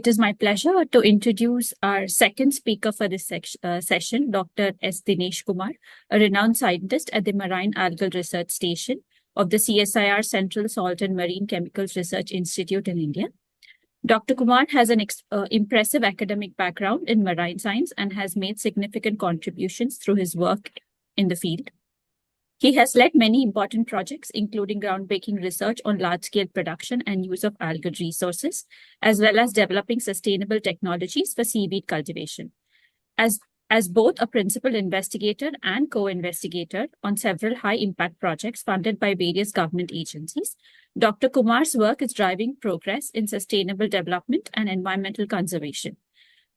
It is my pleasure to introduce our second speaker for this session, Dr. S. Dinesh Kumar, a renowned scientist at the Marine Algal Research Station of the CSIR Central Salt and Marine Chemicals Research Institute in India. Dr. Kumar has an impressive academic background in marine science and has made significant contributions through his work in the field. He has led many important projects, including groundbreaking research on large-scale production and use of algal resources, as well as developing sustainable technologies for seaweed cultivation. As both a principal investigator and co-investigator on several high-impact projects funded by various government agencies, Dr. Kumar's work is driving progress in sustainable development and environmental conservation.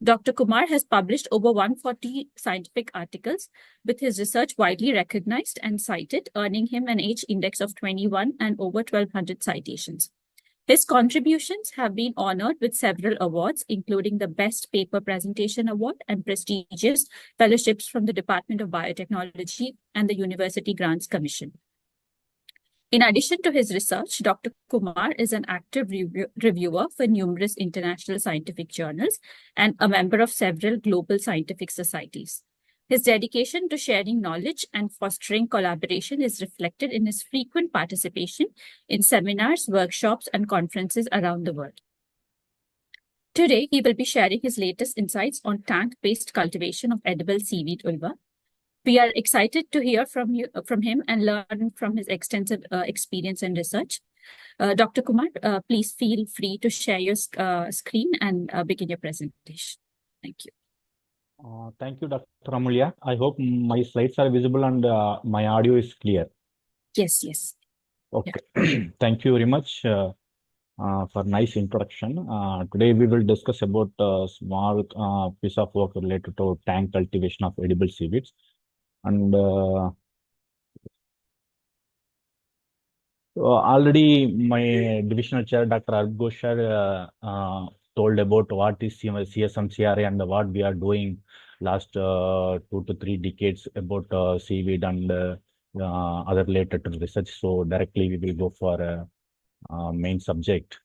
Dr. Kumar has published over 140 scientific articles, with his research widely recognized and cited, earning him an H index of 21 and over 1,200 citations. His contributions have been honored with several awards, including the Best Paper Presentation Award and prestigious fellowships from the Department of Biotechnology and the University Grants Commission. In addition to his research, Dr. Kumar is an active reviewer for numerous international scientific journals and a member of several global scientific societies. His dedication to sharing knowledge and fostering collaboration is reflected in his frequent participation in seminars, workshops, and conferences around the world. Today, he will be sharing his latest insights on tank-based cultivation of edible seaweed ulva. We are excited to hear from him and learn from his extensive experience and research. Dr. Kumar, please feel free to share your screen and begin your presentation. Thank you. Thank you, Dr. Amulya. I hope my slides are visible and my audio is clear. Yes. Okay. Yeah. Thank you very much for nice introduction. Today we will discuss about a small piece of work related to tank cultivation of edible seaweeds. And already my divisional chair, Dr. Argoshar, told about what is CSMCRA and what we are doing last 2 to 3 decades about seaweed and other related to research. So directly we will go for main subject.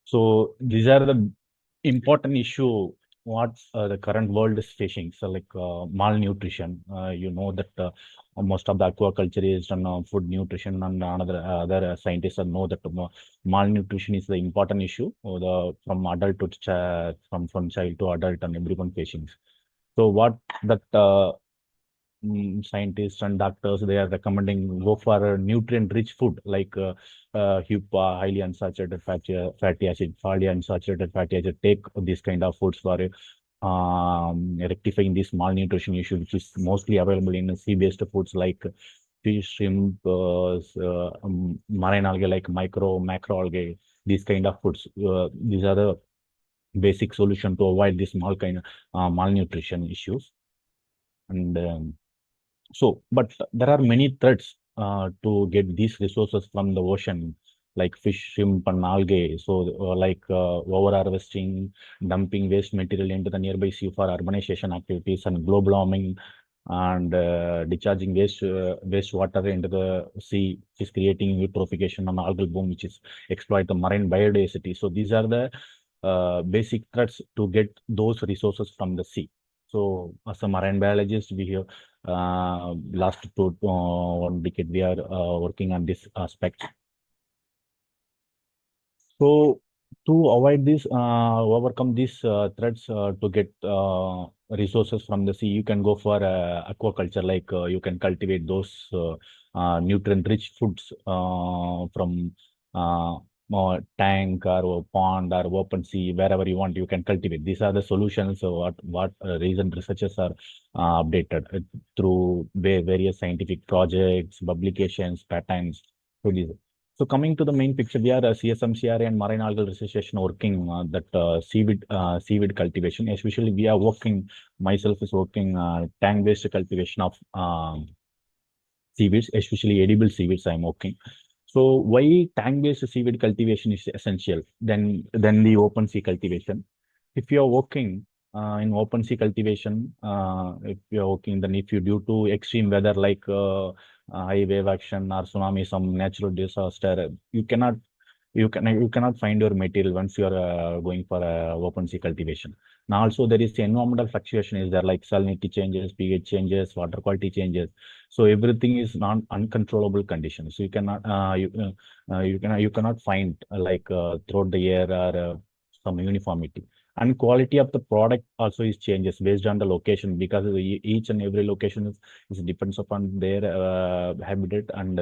So these are the important issue what the current world is facing. So like malnutrition, you know that most of the aquaculture is on food nutrition, and other scientists know that malnutrition is the important issue from adult to from child to adult and everyone facing. So what that scientists and doctors, they are recommending go for a nutrient-rich food like HUPA, highly unsaturated fatty acid, polyunsaturated fatty acid. Take these kind of foods for rectifying this malnutrition issue, which is mostly available in sea-based foods like fish, shrimp, marine algae like macro algae. These kind of foods. These are the basic solution to avoid this malnutrition issues. And but there are many threats to get these resources from the ocean, like fish, shrimp, and algae. So, like over harvesting, dumping waste material into the nearby sea for urbanization activities, and global warming, and discharging wastewater into the sea, which is creating eutrophication and algal bloom, which is exploit the marine biodiversity. So, these are the basic threats to get those resources from the sea. So, as a marine biologist, we have last 1 decade we are working on this aspect. So to avoid this, overcome these threats to get resources from the sea, you can go for aquaculture, like you can cultivate those nutrient-rich foods from tank or pond or open sea, wherever you want, you can cultivate. These are the solutions. So what recent researchers are updated through various scientific projects, publications, patents. So coming to the main picture, we are CSMCRA and Marine Algal Research Station working that seaweed cultivation. Especially we are working, myself is working tank-based cultivation of seaweeds, especially edible seaweeds I'm working. So why tank-based seaweed cultivation is essential than the open sea cultivation? If you are working in open sea cultivation, if you are working, then if you due to extreme weather like high wave action or tsunami, some natural disaster, you cannot you cannot find your material once you are going for open sea cultivation. Now also there is environmental fluctuation is there, like salinity changes, pH changes, water quality changes. So everything is non uncontrollable conditions. So you cannot you cannot find throughout the year or some uniformity. And quality of the product also is changes based on the location, because each and every location is depends upon their habitat and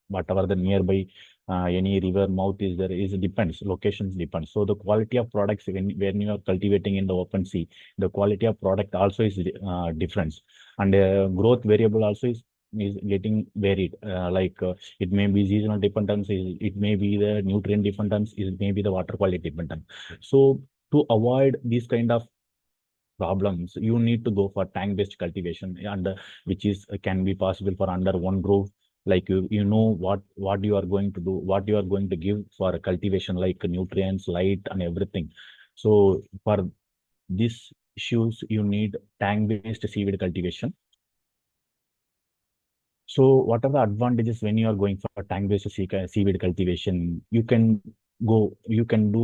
whatever the nearby any river mouth is there is depends, locations depends. So the quality of products when you are cultivating in the open sea, the quality of product also is different. And growth variable also is getting varied, it may be seasonal dependence, it may be the nutrient dependence, it may be the water quality dependence. So to avoid these kind of problems, you need to go for tank based cultivation, and which is can be possible for under one roof. Like you know what you are going to do, what you are going to give for cultivation, like nutrients, light, and everything. So for these issues you need tank based seaweed cultivation. So what are the advantages when you are going for tank-based seaweed cultivation? You can do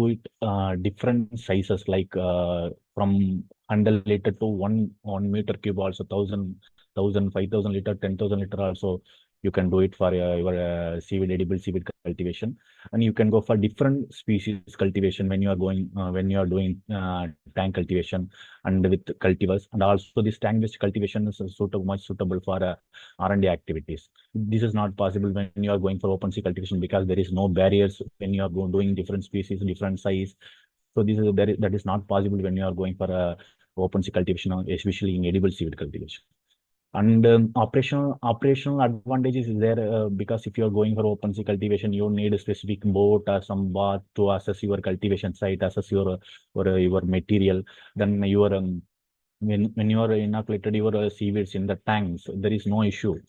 it different sizes, like from 100 liter to 1 meter cube, also 1,000, 5,000 liter, 10,000 liter also. You can do it for your seaweed, edible seaweed cultivation. And you can go for different species cultivation when you are going when you are doing tank cultivation and with cultivars. And also this tank-based cultivation is much suitable for R&D activities. This is not possible when you are going for open sea cultivation, because there is no barriers when you are doing different species, different size. So that is not possible when you are going for a open sea cultivation, especially in edible seaweed cultivation. And operational advantages is there, because if you are going for open sea cultivation, you need a specific boat or some bath to assess your cultivation site, assess your material. Then your when you are inoculated your seaweeds in the tanks, there is no issue.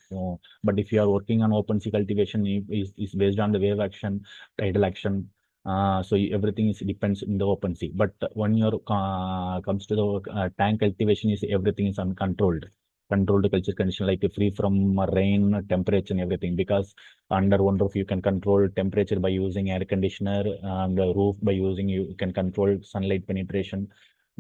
But if you are working on open sea cultivation, is based on the wave action, tidal action. So everything is depends in the open sea. But when your comes to the tank cultivation, is everything is uncontrolled, controlled culture condition, like free from rain, temperature, and everything. Because under one roof you can control temperature by using air conditioner, and the roof by using, you can control sunlight penetration,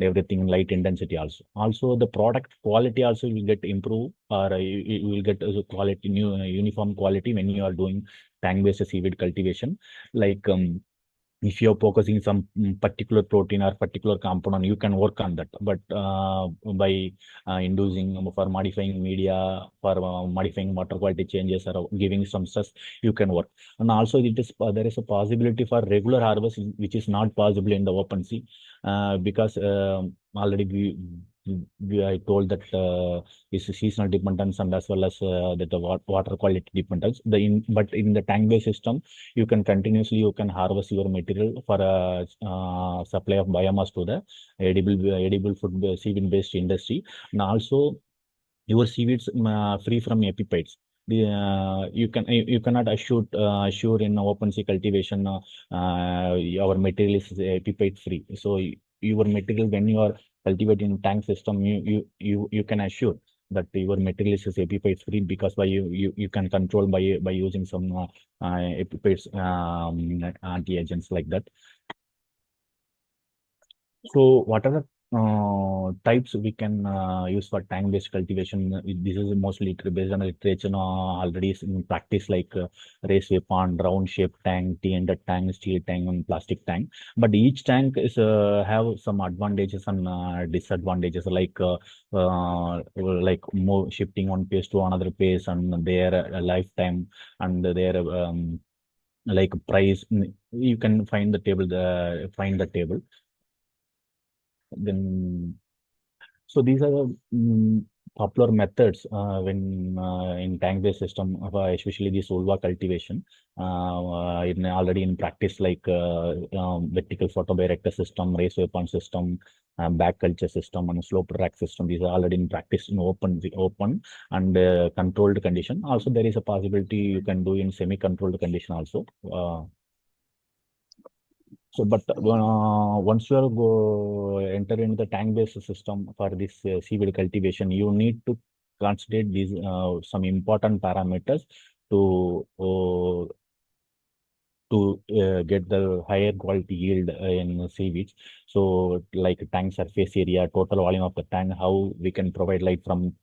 everything, light intensity also. Also the product quality also will get improve, or you will get quality, new uniform quality when you are doing tank based seaweed cultivation. Like if you're focusing some particular protein or particular component, you can work on that. But by inducing for modifying media, for modifying water quality changes, or giving some stress, you can work. And also there is a possibility for regular harvest, which is not possible in the open sea, because already I told that is seasonal dependence, and as well as that the water quality dependence. But in the tank based system, you can continuously you can harvest your material for a supply of biomass to the edible food seaweed based industry. And also your seaweeds free from epiphytes. You cannot assure in open sea cultivation our material is epiphyte free. So your material when you are cultivating tank system, you can assure that your material is epiphyte free, because by you can control by using some epiphytes anti agents like that. So what are the types we can use for tank-based cultivation? This is mostly based on literature already is in practice, like raceway pond, round-shaped tank, T-ended tank, steel tank, and plastic tank. But each tank is have some advantages and disadvantages, like more shifting one pace to another pace, and their lifetime, and their like price. You can find the table. Find the table. Then so these are the popular methods when in tank-based system, especially this Ulva cultivation, already in practice, like vertical photobioreactor system, race weapon system, back culture system, and slope rack system. These are already in practice in open and controlled condition. Also, there is a possibility you can do in semi-controlled condition also. So, but once you are enter into the tank-based system for this seaweed cultivation, you need to consider these some important parameters to to get the higher quality yield in seaweeds. So like tank surface area, total volume of the tank, how we can provide light from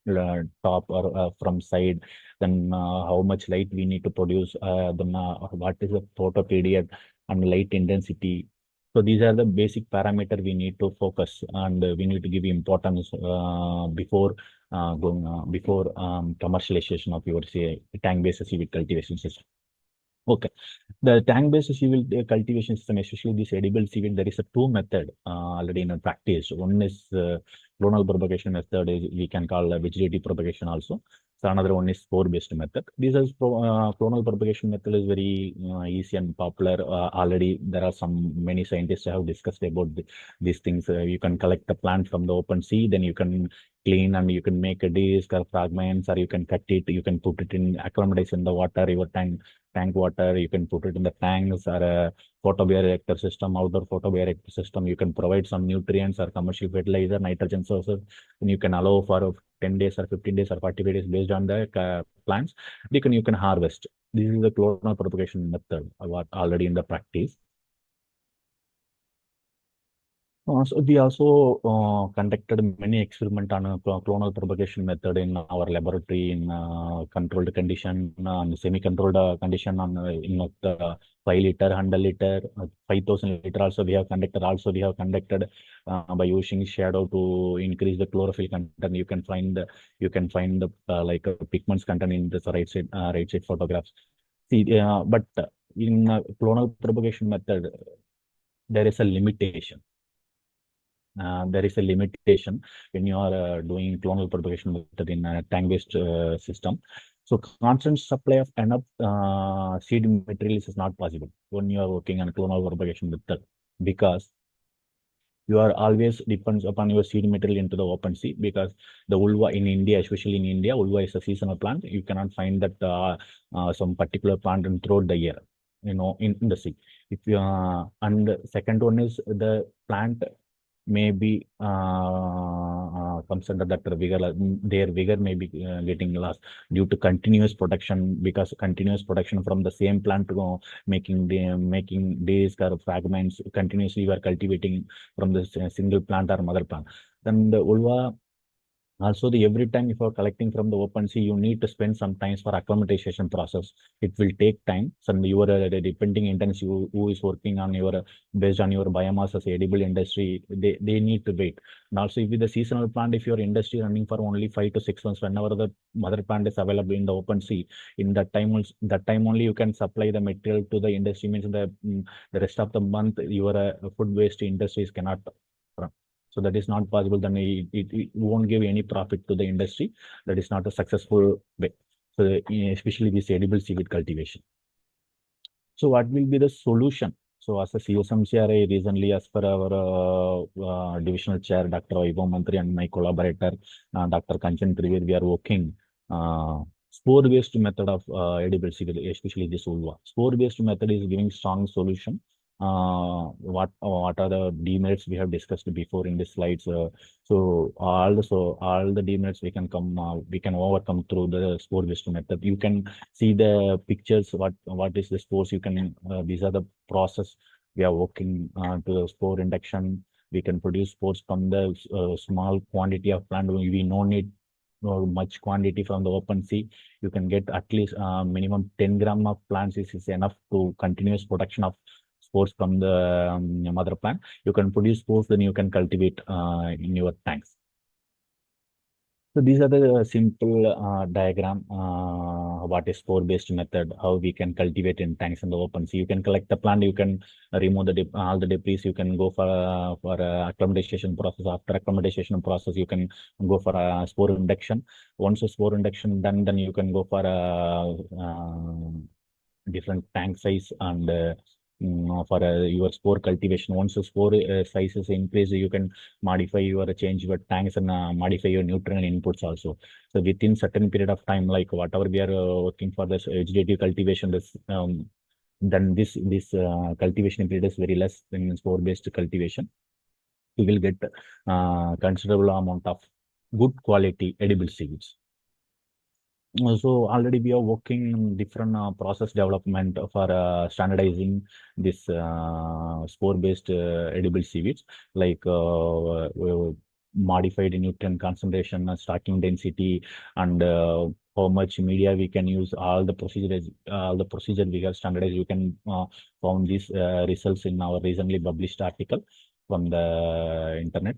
top or from side, then how much light we need to produce, then what is the photo period and light intensity. So these are the basic parameter we need to focus, and we need to give importance before going before commercialization of your say tank-based seaweed cultivation system. Okay, the tank-based seaweed cultivation system, especially this edible seaweed, there is a two method already in practice. One is clonal propagation method, is we can call vegetative propagation also. So another one is spore-based method. This is clonal propagation method is very easy and popular. Already there are many scientists have discussed about these things. You can collect the plant from the open sea, then you can clean and you can make a disc or fragments, or you can cut it, you can put it in acclimatize in the water, your tank water, you can put it in the tanks or a photobioreactor system, outdoor photobioreactor system. You can provide some nutrients or commercial fertilizer, nitrogen sources, and you can allow for 10 days or 15 days or 45 days based on the plants. You can harvest. This is the clonal propagation method what already in the practice. So we also conducted many experiments on clonal propagation method in our laboratory in controlled condition, semi-controlled condition on in the 5 liter, 100 liter, 5,000 liter. Also we have conducted. By using shadow to increase the chlorophyll content. You can find the like pigments content in the right side photographs. See, but in clonal propagation method, there is a limitation. There is a limitation when you are doing clonal propagation method in a tank-based system. So constant supply of enough seed materials is not possible when you are working on clonal propagation method, because you are always depends upon your seed material into the open sea, because the ulva in India, especially in India, ulva is a seasonal plant. You cannot find that some particular plant throughout the year, in the sea. If you and second one is the plant may be comes under that vigor, their vigor may be getting lost due to continuous production, because continuous production from the same plant to making disc or fragments continuously you are cultivating from the single plant or mother plant. Then the ulva also, every time if you're collecting from the open sea, you need to spend some time for acclimatization process. It will take time. So your depending intents who is working on your based on your biomass as edible industry, they need to wait. And also, if with the seasonal plant, if your industry running for only 5 to 6 months, whenever the mother plant is available in the open sea, in that time only you can supply the material to the industry. Means the rest of the month your food waste industries cannot run. So that is not possible. Then it won't give any profit to the industry. That is not a successful way. So especially this edible seaweed cultivation. So what will be the solution? So as a CSMCRA recently, as per our divisional chair, Dr. Vaibhav Mantri, and my collaborator, Dr. Kanchan Trivedi, we are working spore-based method of edible seaweed, especially this ulva. Spore-based method is giving strong solution. What are the demerits we have discussed before in the slides? So all the demerits we can overcome through the spore-based method. You can see the pictures. What is the spores? These are the process we are working to the spore induction. We can produce spores from the small quantity of plant. We no need much quantity from the open sea. You can get at least minimum 10 gram of plants is enough to continuous production of spores from the mother plant. You can produce spores, then you can cultivate in your tanks. So these are the simple diagram. What is spore-based method? How we can cultivate in tanks in the open sea. You can collect the plant. You can remove all the debris. You can go for acclimatization process. After acclimatization process, you can go for a spore induction. Once a spore induction done, then you can go for a different tank size and for your spore cultivation. Once the spore size is increased, you can modify change your tanks and modify your nutrient inputs also. So within certain period of time, like whatever we are working for this vegetative cultivation, then this cultivation period is very less than spore based cultivation. You will get considerable amount of good quality edible seeds. So already we are working on different process development for standardizing this spore-based edible seaweeds, like modified nutrient concentration, stocking density, and how much media we can use. All the procedure we have standardized. You can found these results in our recently published article from the internet.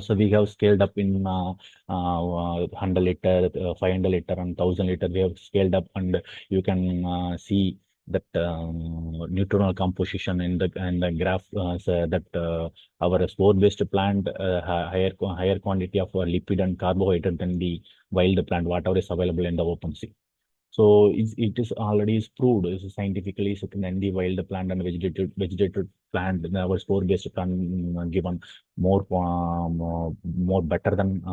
So we have scaled up in 100 liter, 500 liter, and 1000 liter. We have scaled up, and you can see that nutritional composition in the graph. So that our spore-based plant higher quantity of lipid and carbohydrate than the wild plant, whatever is available in the open sea. So it is already is proved is scientifically second the wild plant and vegetative plant our spore based plant given more better than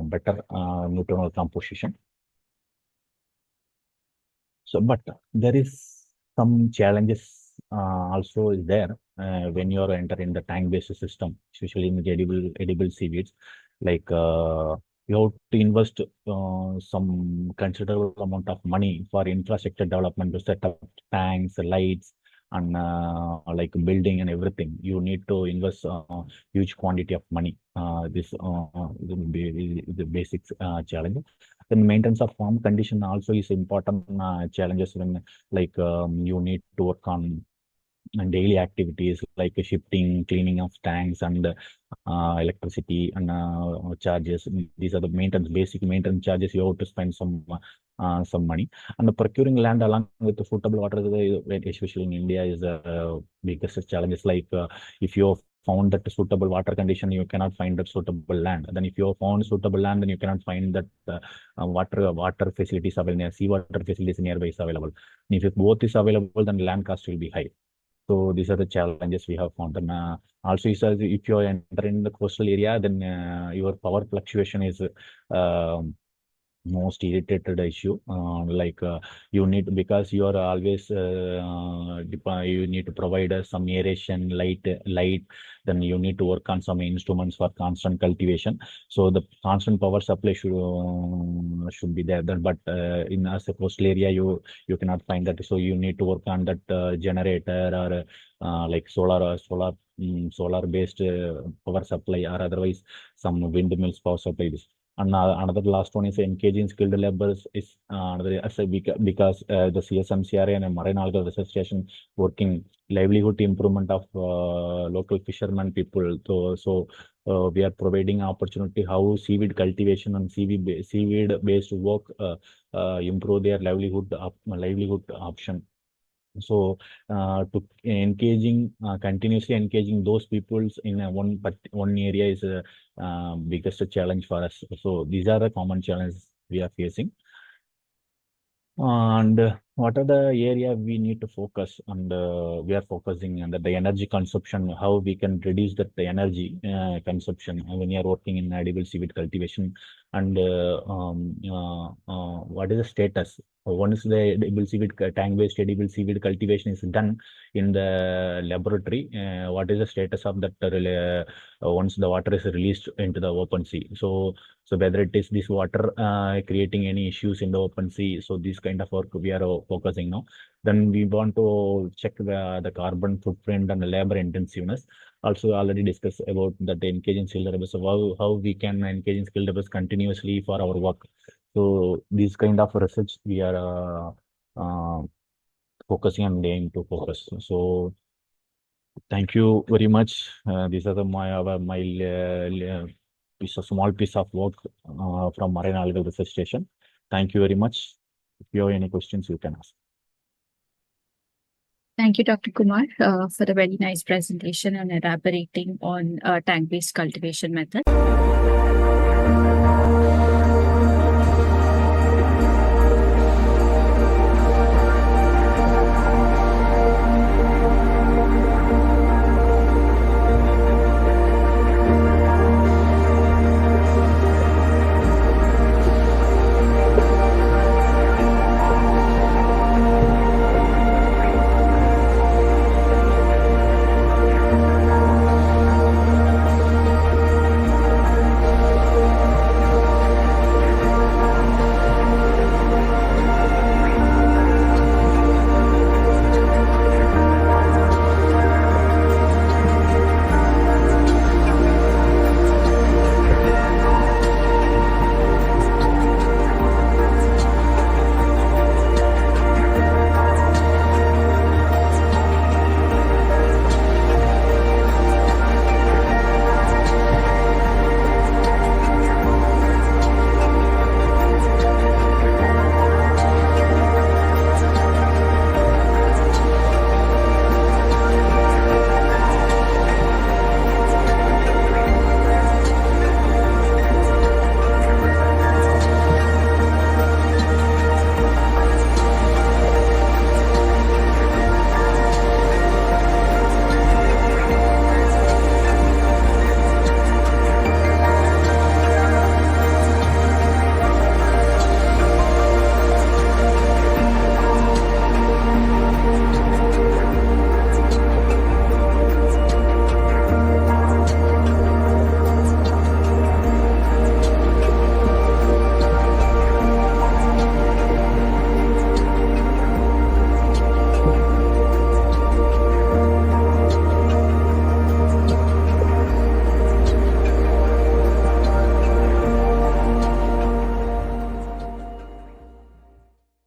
better nutritional composition. So, but there is some challenges also is there when you are entering the tank-based system, especially in the edible seaweeds. Like you have to invest some considerable amount of money for infrastructure development to set up tanks, lights, and like building and everything. You need to invest huge quantity of money. This will be the basic challenge. Then maintenance of farm condition also is important challenges when like you need to work on daily activities like shifting, cleaning of tanks, and electricity and charges. These are the basic maintenance charges. You have to spend some money. And the procuring land along with the suitable water, especially in India, is the biggest challenges. Like if you found that suitable water condition, you cannot find that suitable land. Then if you have found suitable land, then you cannot find that water facilities available, seawater facilities nearby is available. And if both is available, then land cost will be high. So these are the challenges we have found. And also, if you enter in the coastal area, then your power fluctuation is most irritated issue. Like you need because you are always you need to provide some aeration, light. Then you need to work on some instruments for constant cultivation. So the constant power supply should be there. But in as a coastal area, you cannot find that. So you need to work on that generator or like solar based power supply, or otherwise some windmills power supply. And another last one is engaging skilled laborers is another because the CSMCRA and Marine Algal Research Station working livelihood improvement of local fishermen people. So we are providing opportunity how seaweed cultivation and seaweed based work improve their livelihood option. So to engaging continuously engaging those peoples in one area is a biggest challenge for us. So these are the common challenges we are facing. And what are the area we need to focus on? We are focusing on the energy consumption, how we can reduce that the energy consumption when you are working in edible seaweed cultivation. And what is the status? Once the edible seaweed tank-based edible seaweed cultivation is done in the laboratory, what is the status of that once the water is released into the open sea? So whether it is this water creating any issues in the open sea, so this kind of work we are focusing now. Then we want to check the carbon footprint and the labor intensiveness. Also already discussed about that engaging skilled laborers. So how we can engage in skilled laborers continuously for our work. So this kind of research we are focusing and aim to focus. So thank you very much. These are my piece of small piece of work from Marine Algal Research Station. Thank you very much. If you have any questions, you can ask. Thank you, Dr. Kumar, for the very nice presentation and elaborating on tank-based cultivation method.